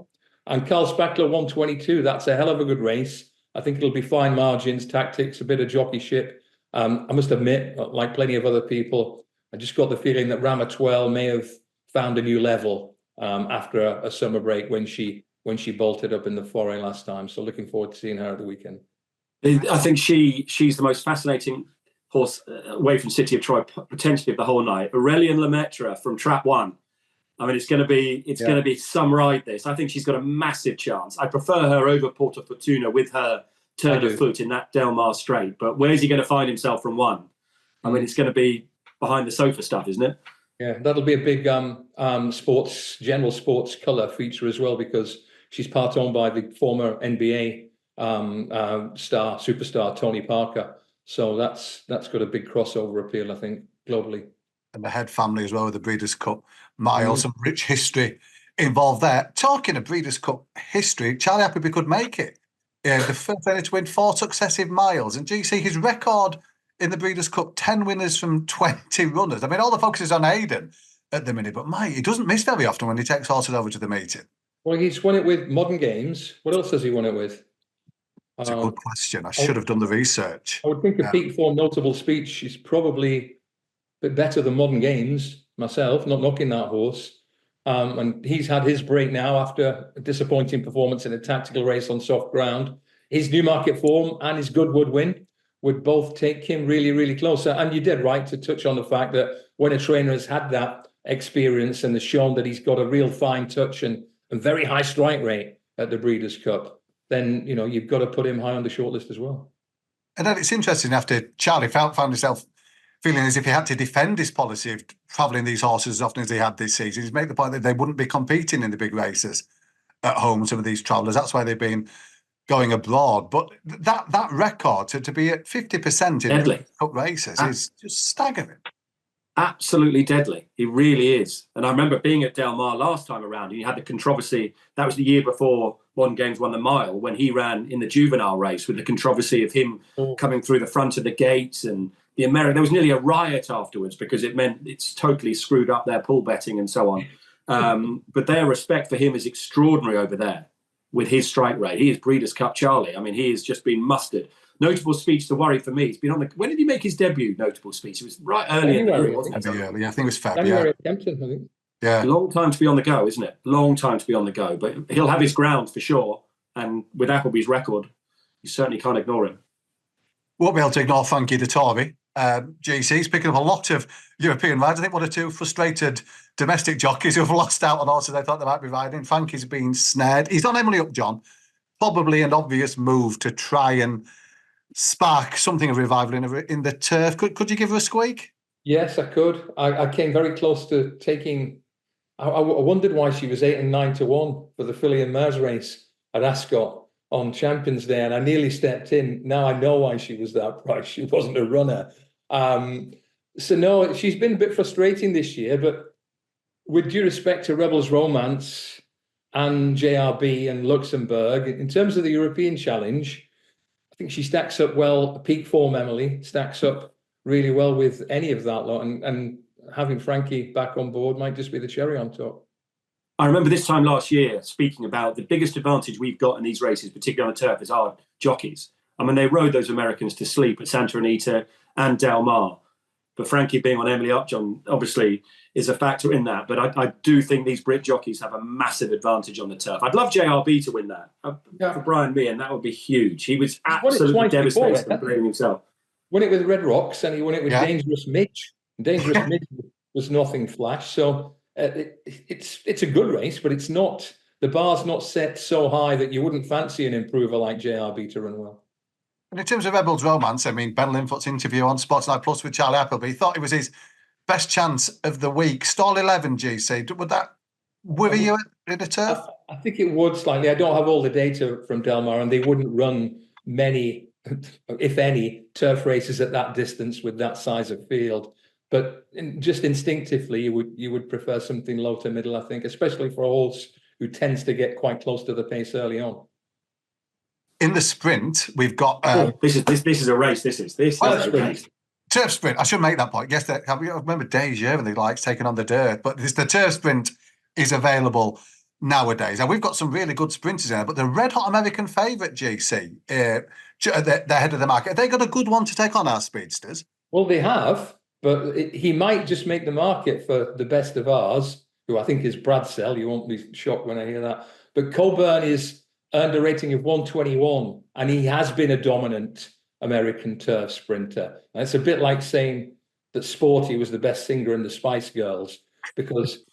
and Carl Spackler 122. That's a hell of a good race. I think it'll be fine margins, tactics, a bit of jockeyship. I must admit, like plenty of other people, I just got the feeling that Ramatwell may have found a new level after a summer break when she bolted up in the foray last time. So looking forward to seeing her at the weekend. I think she's the most fascinating horse away from City of Troy, potentially of the whole night. Aurelian Lemaitre from Trap One. I mean, it's going to be some ride. This, I think she's got a massive chance. I prefer her over Porta Fortuna with her turn of foot in that Del Mar straight. But where's he going to find himself from one? I mean, it's going to be behind the sofa stuff, isn't it? Yeah, that'll be a big general sports colour feature as well, because she's part owned by the former NBA superstar Tony Parker. So that's got a big crossover appeal, I think, globally. And the Head family as well with the Breeders' Cup Mile, some rich history involved there. Talking of Breeders' Cup history, Charlie Appleby could make it. Yeah, the first trainer to win 4 successive miles. And GC, his record in the Breeders' Cup, 10 winners from 20 runners. I mean, all the focus is on Aidan at the minute, but Mike, he doesn't miss very often when he takes horses over to the meeting. Well, he's won it with Modern Games. What else has he won it with? It's a good question. I should have done the research. I would think a peak form notable speech is probably a bit better than Modern Games myself, not knocking that horse. And he's had his break now after a disappointing performance in a tactical race on soft ground. His Newmarket form and his Goodwood win would both take him really, really close. And you did right to touch on the fact that when a trainer has had that experience and has shown that he's got a real fine touch and very high strike rate at the Breeders' Cup, then, you know, you've got to put him high on the shortlist as well. And then it's interesting after Charlie found himself feeling as if he had to defend his policy of travelling these horses as often as he had this season. He's made the point that they wouldn't be competing in the big races at home, some of these travellers. That's why they've been going abroad. But that record to be at 50% in the cup races is just staggering. Absolutely deadly. It really is. And I remember being at Del Mar last time around, and you had the controversy. That was the year before Modern Games won the mile, when he ran in the juvenile race, with the controversy of him coming through the front of the gates, and the American. There was nearly a riot afterwards because it meant it's totally screwed up their pool betting and so on. But their respect for him is extraordinary over there with his strike rate. He is Breeders' Cup Charlie. I mean, he has just been mustard. Notable speech to worry for me. He's been on the. When did he make his debut? Notable speech. It was right early in the year, wasn't it? Yeah, I think it was February. Kempton, I think. Yeah. Long time to be on the go, isn't it? Long time to be on the go. But he'll have his ground for sure. And with Appleby's record, you certainly can't ignore him. Won't be able to ignore Frankie Dettori. GC's picking up a lot of European rides. I think 1 or 2 frustrated domestic jockeys who have lost out on horses they thought they might be riding. Frankie's been snared. He's on Emily Upjohn. Probably an obvious move to try and spark something of revival in the turf. Could you give her a squeak? Yes, I could. I came very close to taking. I wondered why she was 8 and 9 to 1 for the filly and mares race at Ascot on Champions Day, and I nearly stepped in. Now I know why she was that price. She wasn't a runner. So no, she's been a bit frustrating this year. But with due respect to Rebels Romance and JRB and Luxembourg, in terms of the European Challenge, I think she stacks up well. Peak form, Emily, stacks up really well with any of that lot. And having Frankie back on board might just be the cherry on top. I remember this time last year speaking about the biggest advantage we've got in these races, particularly on the turf, is our jockeys. I mean, they rode those Americans to sleep at Santa Anita and Del Mar. But Frankie being on Emily Upjohn obviously is a factor in that. But I do think these Brit jockeys have a massive advantage on the turf. I'd love JRB to win that for Brian Meehan. That would be huge. He was absolutely devastated and blaming himself. Won it with Red Rocks, and he won it with Dangerous Mitch. Dangerous Mitch was nothing flash. So it's a good race, but it's not, the bar's not set so high that you wouldn't fancy an improver like JRB to run well. And in terms of Rebel's romance, I mean, Ben Linfoot's interview on Sportsline Plus with Charlie Appleby, thought it was his best chance of the week. Stall 11, GC. Would that worry you in a turf? I think it would slightly. I don't have all the data from Del Mar, and they wouldn't run many, if any, turf races at that distance with that size of field. But just instinctively, you would prefer something low to middle, I think, especially for a horse who tends to get quite close to the pace early on. In the sprint, we've got this is a race. This is a race. Turf sprint. I should make that point. Yes, I remember days when they likes taking on the dirt, but the turf sprint is available nowadays. And we've got some really good sprinters in there, but the red hot American favourite GC, they're head of the market. Have they got a good one to take on our speedsters? Well, they have, but he might just make the market for the best of ours, who I think is Bradsell. You won't be shocked when I hear that. But Coburn is earned a rating of 121, and he has been a dominant American turf sprinter. And it's a bit like saying that Sporty was the best singer in the Spice Girls, because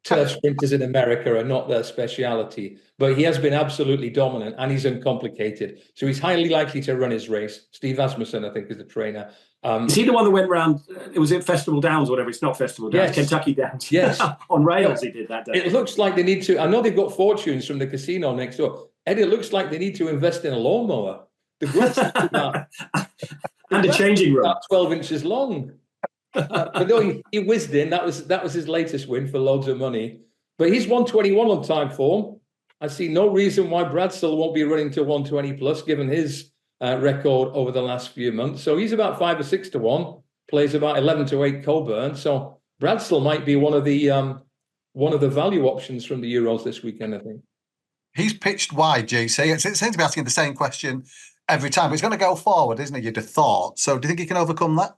turf sprinters in America are not their speciality. But he has been absolutely dominant, and he's uncomplicated. So he's highly likely to run his race. Steve Asmussen, I think, is the trainer. Is he the one that went round? Was it Festival Downs or whatever? It's not Festival Downs. Yes. Kentucky Downs. Yes. On rails, he did that day. It looks like they need to. I know they've got fortunes from the casino next door. Eddie, it looks like they need to invest in a lawnmower. The grass is about, and a changing room. about 12 inches long. But no, he whizzed in. That was his latest win for loads of money. But he's 121 on time form. I see no reason why Bradsell won't be running to 120 plus, given his record over the last few months. So he's about 5 or 6 to 1. Plays about 11 to 8 Coburn. So Bradsell might be one of the value options from the Euros this weekend, I think. He's pitched wide, GC. It seems to be asking the same question every time. But he's going to go forward, isn't he? You'd have thought. So do you think he can overcome that?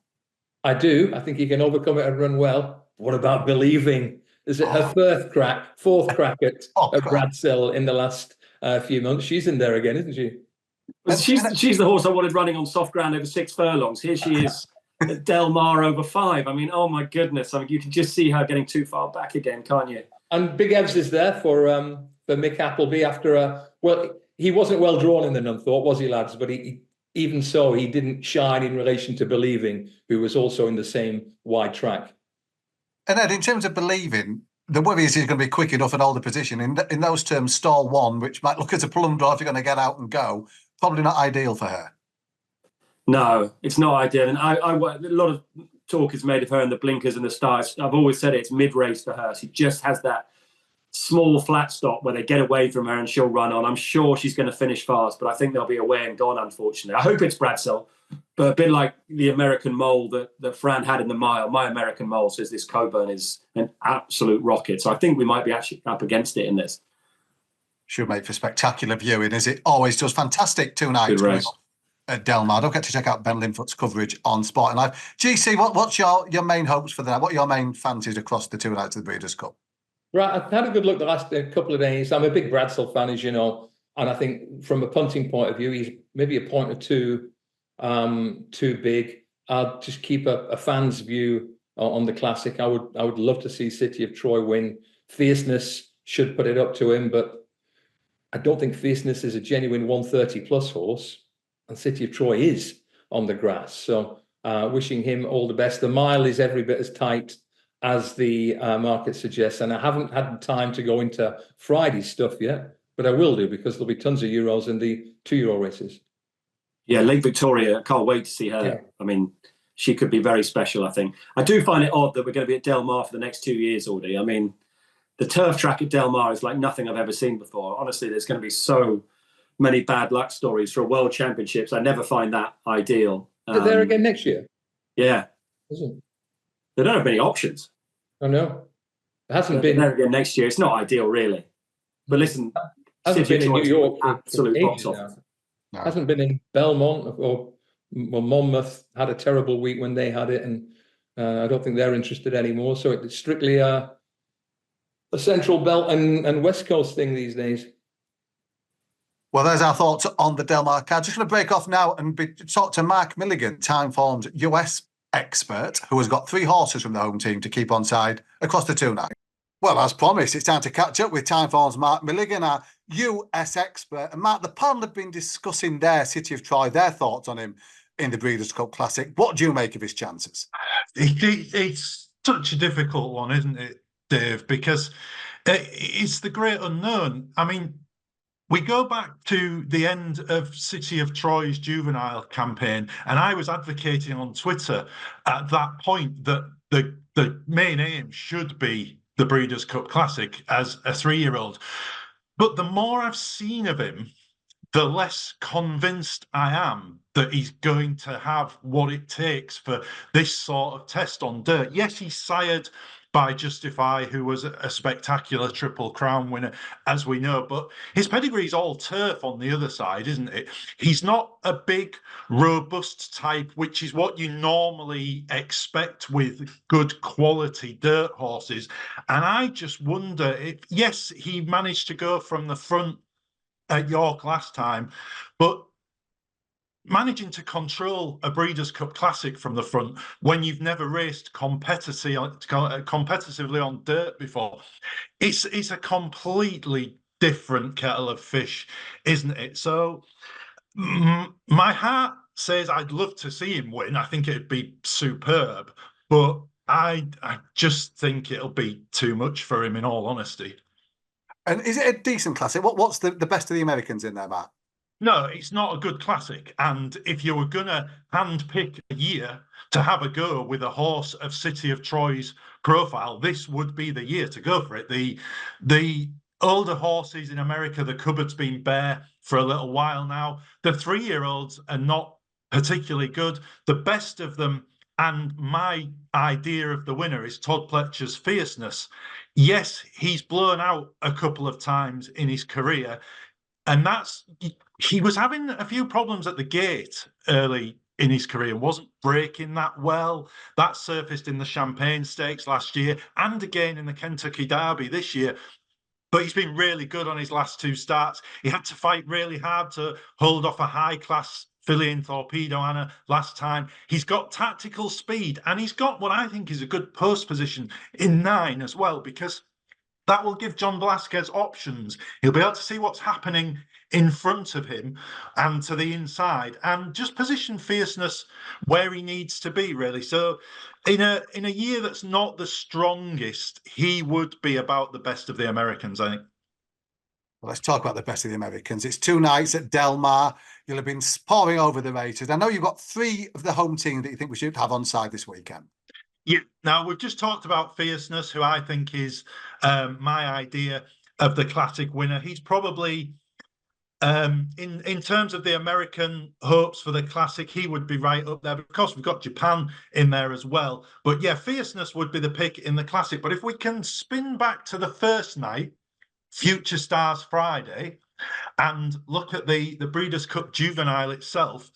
I do. I think he can overcome it and run well. What about Believing? Is it her fourth crack at Bradsell in the last few months? She's in there again, isn't she? She's the horse I wanted running on soft ground over 6 furlongs. Here she is at Del Mar over 5. I mean, oh my goodness. I mean, you can just see her getting too far back again, can't you? And Big Evs is there for Mick Appleby after he wasn't well drawn in the Nunthorpe, was he, lads? But even so, he didn't shine in relation to Believing, who was also in the same wide track. And Ed, in terms of Believing, the worry is he's going to be quick enough and hold the position. In those terms, stall 1, which might look as a plunder if you're going to get out and go, probably not ideal for her. No, it's not ideal. And a lot of talk is made of her and the blinkers and the stars. I've always said it's mid-race for her. She just has that small flat stop where they get away from her and she'll run on. I'm sure she's going to finish fast, but I think they'll be away and gone, unfortunately. I hope it's Bradsell, but a bit like the American Mole that Fran had in the mile. My American Mole says this Coburn is an absolute rocket. So I think we might be actually up against it in this. Should make for spectacular viewing, as it always does. Fantastic 2 nights at Del Mar. Don't get to check out Ben Linfoot's coverage on Sporting Life. GC, what's your main hopes for the night? What are your main fancies across the 2 nights of the Breeders' Cup? Right, I've had a good look the last couple of days. I'm a big Bradsell fan, as you know, and I think from a punting point of view, he's maybe a point or two too big. I'll just keep a fan's view on the Classic. I would love to see City of Troy win. Fierceness should put it up to him, but I don't think Fierceness is a genuine 130 plus horse, and City of Troy is on the grass. So wishing him all the best. The mile is every bit as tight as the market suggests, and I haven't had time to go into Friday's stuff yet, but I will do, because there'll be tons of Euros in the 2 Euro races. Yeah, Lake Victoria, I can't wait to see her. Yeah. I mean, she could be very special, I think. I do find it odd that we're going to be at Del Mar for the next 2 years, Audie. I mean, the turf track at Del Mar is like nothing I've ever seen before. Honestly, there's going to be so many bad luck stories for World Championships. I never find that ideal. They're there again next year? Yeah. Isn't it? They don't have many options. I know. It hasn't been there again next year. It's not ideal, really. But listen, hasn't been in New York absolute box office. No. Hasn't been in Belmont or Monmouth. Had a terrible week when they had it, and I don't think they're interested anymore. So it's strictly a Central Belt and West Coast thing these days. Well, there's our thoughts on the Del Mar card. Just going to break off now and talk to Mark Milligan, time-formed US expert, who has got 3 horses from the home team to keep on side across the 2 nights. Well, as promised, it's time to catch up with Time Form's Mark Milligan, our US expert. And Mark, the panel have been discussing their City of Troy, their thoughts on him in the Breeders' Cup Classic. What do you make of his chances? It's such a difficult one, isn't it, Dave? Because it's the great unknown. I mean, we go back to the end of City of Troy's juvenile campaign, and I was advocating on Twitter at that point that the main aim should be the Breeders' Cup Classic as a 3-year-old. But the more I've seen of him, the less convinced I am that he's going to have what it takes for this sort of test on dirt. Yes, he's sired by Justify, who was a spectacular Triple Crown winner, as we know, but his pedigree's all turf on the other side, isn't it? He's not a big, robust type, which is what you normally expect with good quality dirt horses. And I just wonder if, yes, he managed to go from the front at York last time, but managing to control a Breeders' Cup Classic from the front when you've never raced competitively on dirt before, it's a completely different kettle of fish, isn't it? So my heart says I'd love to see him win. I think it'd be superb, but I just think it'll be too much for him, in all honesty. And is it a decent classic? What's the best of the Americans in there, Matt? No, it's not a good classic. And if you were going to handpick a year to have a go with a horse of City of Troy's profile, this would be the year to go for it. The older horses in America, the cupboard's been bare for a little while now. The 3-year-olds are not particularly good. The best of them, and my idea of the winner, is Todd Pletcher's Fierceness. Yes, he's blown out a couple of times in his career, and he was having a few problems at the gate early in his career and wasn't breaking that well. That surfaced in the Champagne Stakes last year and again in the Kentucky Derby this year. But he's been really good on his last 2 starts. He had to fight really hard to hold off a high-class filly in Torpedo Anna last time. He's got tactical speed, and he's got what I think is a good post position in 9 as well, because that will give John Velasquez options. He'll be able to see what's happening in front of him and to the inside, and just position Fierceness where he needs to be, really. So in a year that's not the strongest, he would be about the best of the Americans, I think. Well, let's talk about the best of the Americans. It's 2 nights at Del Mar. You'll have been pouring over the races. I know you've got 3 of the home team that you think we should have on side this weekend. Yeah. Now, we've just talked about Fierceness, who I think is my idea of the classic winner. He's probably, in terms of the American hopes for the classic, he would be right up there. Of course, we've got Japan in there as well. But yeah, Fierceness would be the pick in the classic. But if we can spin back to the first night, Future Stars Friday, and look at the Breeders' Cup Juvenile itself,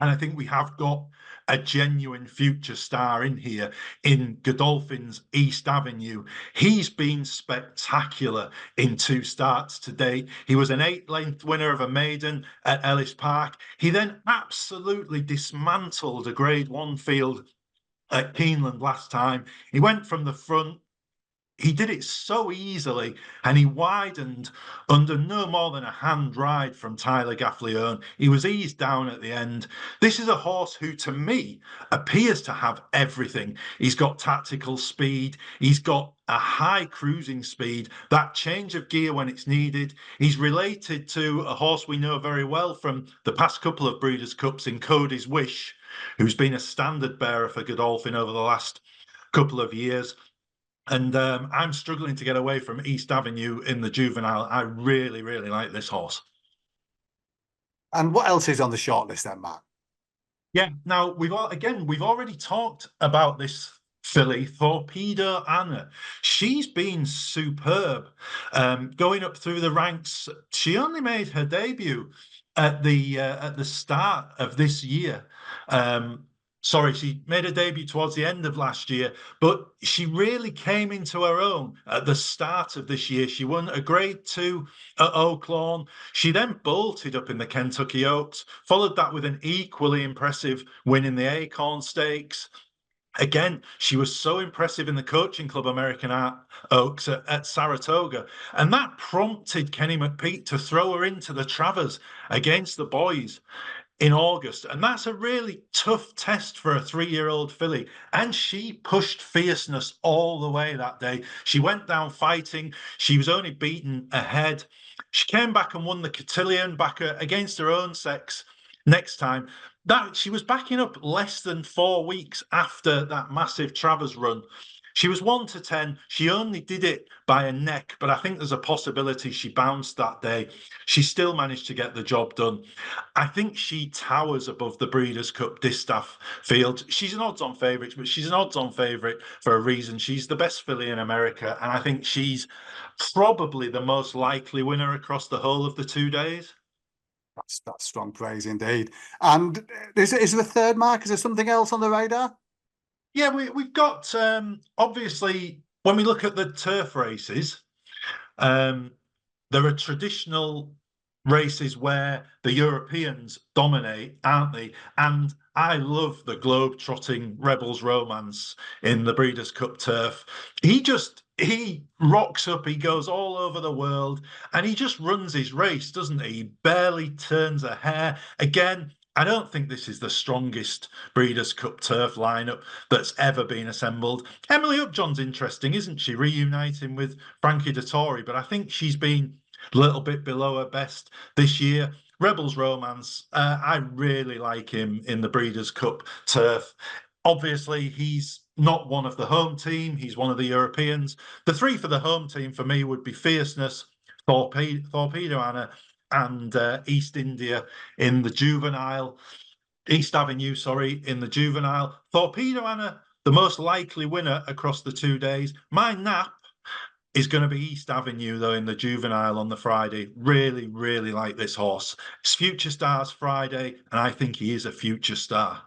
and I think we have got a genuine future star in here in Godolphin's East Avenue. He's been spectacular in 2 starts to date. He was an 8-length winner of a maiden at Ellis Park. He then absolutely dismantled a Grade 1 field at Keeneland last time. He went from the front. He did it so easily, and he widened under no more than a hand ride from Tyler Gaffleone. He was eased down at the end. This is a horse who, to me, appears to have everything. He's got tactical speed. He's got a high cruising speed, that change of gear when it's needed. He's related to a horse we know very well from the past couple of Breeders' Cups in Cody's Wish, who's been a standard bearer for Godolphin over the last couple of years. And I'm struggling to get away from East Avenue in the juvenile. I really, really like this horse. And what else is on the shortlist then, Matt? Yeah, now we've already talked about this filly, Torpedo Anna. She's been superb, going up through the ranks. She only made her debut at the start of this year. Sorry, she made her debut towards the end of last year, but she really came into her own at the start of this year. She won a Grade 2 at Oaklawn. She then bolted up in the Kentucky Oaks, followed that with an equally impressive win in the Acorn Stakes. Again, she was so impressive in the coaching club American Oaks at Saratoga. And that prompted Kenny McPeak to throw her into the Travers against the boys in August. And that's a really tough test for a 3-year-old filly. And she pushed fierceness all the way that day. She went down fighting. She was only beaten ahead. She came back and won the cotillion back against her own sex next time. That she was backing up less than 4 weeks after that massive Travers run. She was 1-10. She only did it by a neck, but I think there's a possibility she bounced that day. She still managed to get the job done. I think she towers above the Breeders' Cup Distaff field. She's an odds-on favourite, but she's an odds-on favourite for a reason. She's the best filly in America, and I think she's probably the most likely winner across the whole of the 2 days. That's strong praise indeed. And is there a third mark? Is there something else on the radar? Yeah, we've got, obviously, when we look at the turf races, there are traditional races where the Europeans dominate, aren't they? And I love the globe-trotting Rebels Romance in the Breeders' Cup turf. He rocks up, he goes all over the world, and he just runs his race, doesn't he? He barely turns a hair. Again, I don't think this is the strongest Breeders' Cup turf lineup that's ever been assembled. Emily Upjohn's interesting, isn't she? Reuniting with Frankie Dettori, but I think she's been a little bit below her best this year. Rebels Romance, I really like him in the Breeders' Cup turf. Obviously, he's not one of the home team. He's one of the Europeans. The 3 for the home team for me would be Fierceness, Torpedo Anna, and East India in the juvenile. East Avenue, sorry, in the juvenile. Torpedo Anna, the most likely winner across the 2 days. My nap is going to be East Avenue, though, in the juvenile on the Friday. Really, really like this horse. It's Future Stars Friday, and I think he is a future star.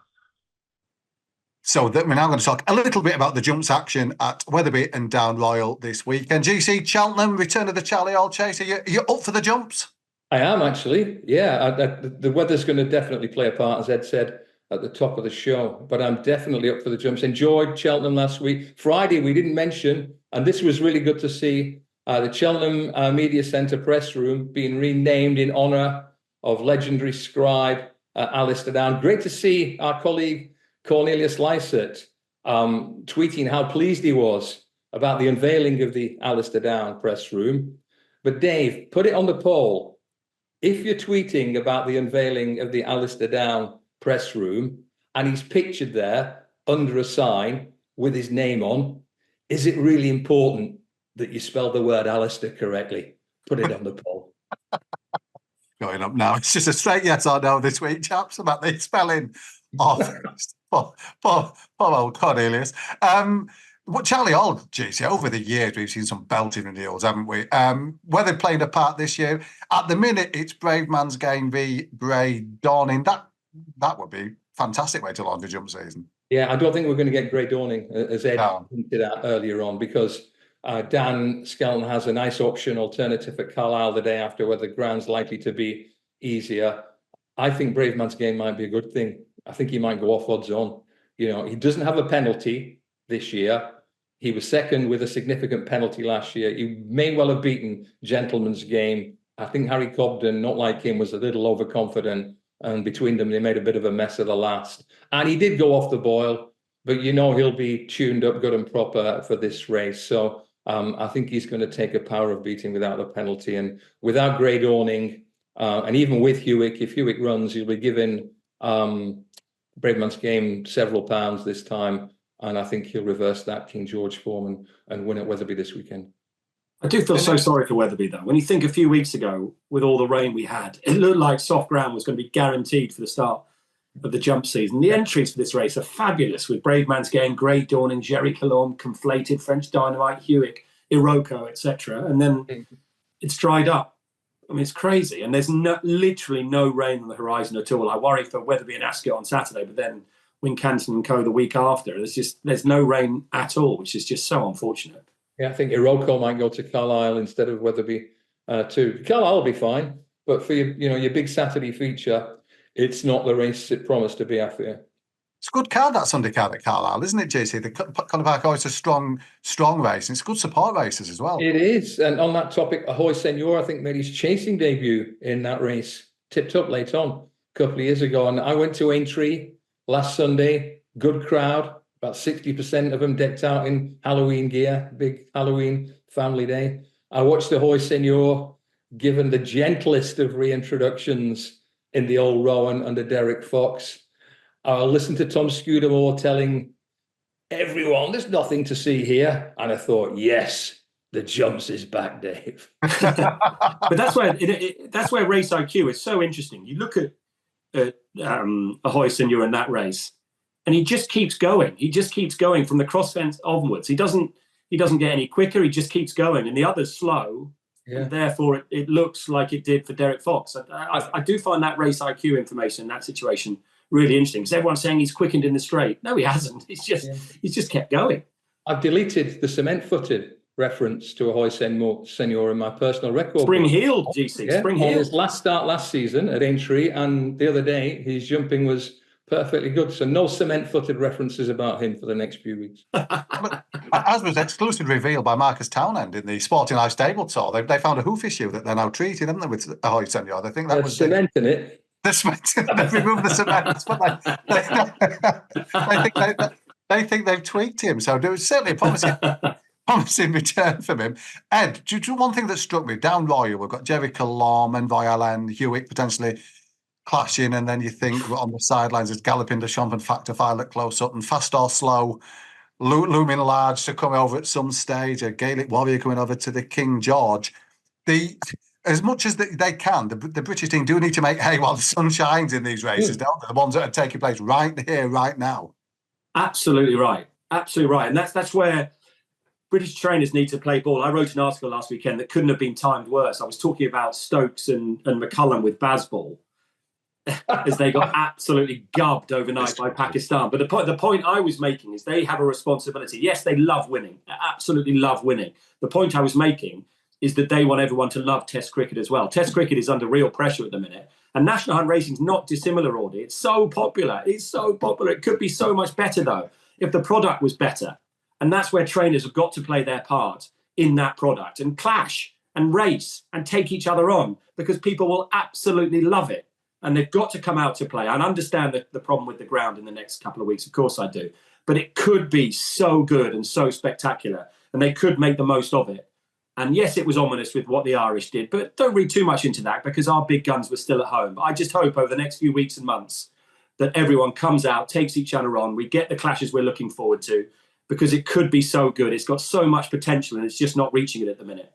So we're now going to talk a little bit about the jumps action at Wetherby and Down Royal this weekend. GC Cheltenham, return of the Charlie Hall Chase. Are you up for the jumps? I am actually, yeah. The weather's going to definitely play a part, as Ed said at the top of the show, but I'm definitely up for the jumps. Enjoyed Cheltenham last week. Friday, we didn't mention, and this was really good to see, the Cheltenham Media Centre press room being renamed in honour of legendary scribe Alistair Down. Great to see our colleague Cornelius Lysett tweeting how pleased he was about the unveiling of the Alistair Down press room. But Dave, put it on the poll. If you're tweeting about the unveiling of the Alistair Down press room and he's pictured there under a sign with his name on, is it really important that you spell the word Alistair correctly? Put it on the poll. Going up now. It's just a straight yes or no this week, chaps, about the spelling of poor old Cornelius. What Charlie Hall, GC, over the years, we've seen some belting renewals, haven't we? Whether played a part this year, at the minute, it's Brave Man's Game v Bray Dawning. That would be a fantastic way to launch a jump season. Yeah, I don't think we're going to get Grey Dawning, as Ed hinted at earlier on, because Dan Skelton has a nice option alternative at Carlisle the day after, where the ground's likely to be easier. I think Brave Man's Game might be a good thing. I think he might go off odds on. You know, he doesn't have a penalty this year. He was second with a significant penalty last year. He may well have beaten Gentleman's Game. I think Harry Cobden, not like him, was a little overconfident. And between them, they made a bit of a mess of the last. And he did go off the boil, but you know he'll be tuned up good and proper for this race. So I think he's going to take a power of beating without the penalty. And without Grey Dawning, and even with Hewick, if Hewick runs, he'll be giving Brave Man's Game several pounds this time. And I think he'll reverse that King George form and win at Wetherby this weekend. I do feel so sorry for Wetherby, though. When you think a few weeks ago, with all the rain we had, it looked like soft ground was going to be guaranteed for the start of the jump season. The entries for this race are fabulous, with Brave Man's Game, Grey Dawning, Jerry Calorme, Conflated, French Dynamite, Hewick, Iroko, etc. And then it's dried up. I mean, it's crazy. And there's literally no rain on the horizon at all. I worry for Wetherby and Ascot on Saturday, but then Wincanton and Co. the week after. There's no rain at all, which is just so unfortunate. Yeah, I think Iroko might go to Carlisle instead of Wetherby too. Carlisle will be fine, but for your big Saturday feature, it's not the race it promised to be, I fear. It's a good card, that Sunday card at Carlisle, isn't it, JC? The Conor Park always a strong race, and it's good support races as well. It is. And on that topic, Ahoy Senor, I think, made his chasing debut in that race, tipped up late on a couple of years ago. And I went to Aintree last Sunday, good crowd, about 60% of them decked out in Halloween gear, big Halloween family day. I watched Ahoy Senor given the gentlest of reintroductions in the old Rowan under Derek Fox. I listened to Tom Scudamore telling everyone, there's nothing to see here. And I thought, yes, the jumps is back, Dave. But that's where that's where race IQ is so interesting. You look at Ahoy Senor in that race, and he just keeps going. He just keeps going from the cross fence onwards. He doesn't get any quicker. He just keeps going, and the others slow. Yeah. And therefore, it looks like it did for Derek Fox. I do find that race IQ information in that situation really interesting, because everyone's saying he's quickened in the straight. No, he hasn't. He's just kept going. I've deleted the cement-footed reference to Ahoy Senor in my personal record. Spring-heeled, GC. Yeah, Spring-heeled. On his last start last season at Aintree, and the other day, his jumping was perfectly good. So no cement-footed references about him for the next few weeks. As was exclusively revealed by Marcus Townend in the Sporting Life Stable Tour, they found a hoof issue that they're now treating, haven't they, with Ahoy Senor? They think that was cement in it. The cement. They've removed the cement. But they think they've tweaked him. So there was certainly a promising return from him. Ed, do you know one thing that struck me? Down Royal, we've got Jericho Lorme and Voyalen, Hewitt potentially clashing, and then you think on the sidelines is Galloping Deschamps and Factor Violet close up, and Fast or Slow looming large to come over at some stage, a Gaelic Warrior coming over to the King George. As much as they can, the British team do need to make hay while the sun shines in these races, don't they? The ones that are taking place right here, right now. Absolutely right. Absolutely right. And that's where British trainers need to play ball. I wrote an article last weekend that couldn't have been timed worse. I was talking about Stokes and McCullum with Bazball as they got absolutely gubbed overnight by Pakistan. But the point I was making is they have a responsibility. Yes, they love winning. They absolutely love winning. The point I was making is that they want everyone to love Test cricket as well. Test cricket is under real pressure at the minute. And National Hunt Racing is not dissimilar, Audie. It's so popular. It's so popular. It could be so much better, though, if the product was better. And that's where trainers have got to play their part in that product and clash and race and take each other on, because people will absolutely love it. And they've got to come out to play. I understand the problem with the ground in the next couple of weeks. Of course I do. But it could be so good and so spectacular, and they could make the most of it. And yes, it was ominous with what the Irish did, but don't read too much into that, because our big guns were still at home. I just hope over the next few weeks and months that everyone comes out, takes each other on. We get the clashes we're looking forward to, because it could be so good. It's got so much potential, and it's just not reaching it at the minute.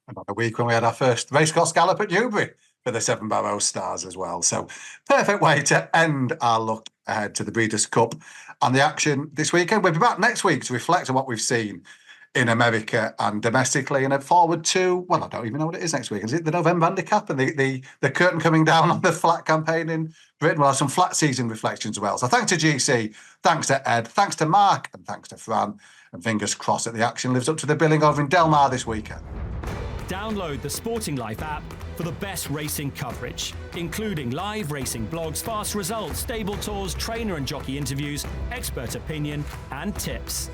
Another week when we had our first racecourse gallop at Newbury for the Seven Barrows Stars as well. So perfect way to end our look ahead to the Breeders' Cup and the action this weekend. We'll be back next week to reflect on what we've seen in America and domestically, and forward to, well, I don't even know what it is next week. Is it the November Handicap and the curtain coming down on the flat campaign in Britain? We'll have some flat season reflections as well. So thanks to GC, thanks to Ed, thanks to Mark, and thanks to Fran. And fingers crossed that the action lives up to the billing over in Del Mar this weekend. Download the Sporting Life app for the best racing coverage, including live racing blogs, fast results, stable tours, trainer and jockey interviews, expert opinion, and tips.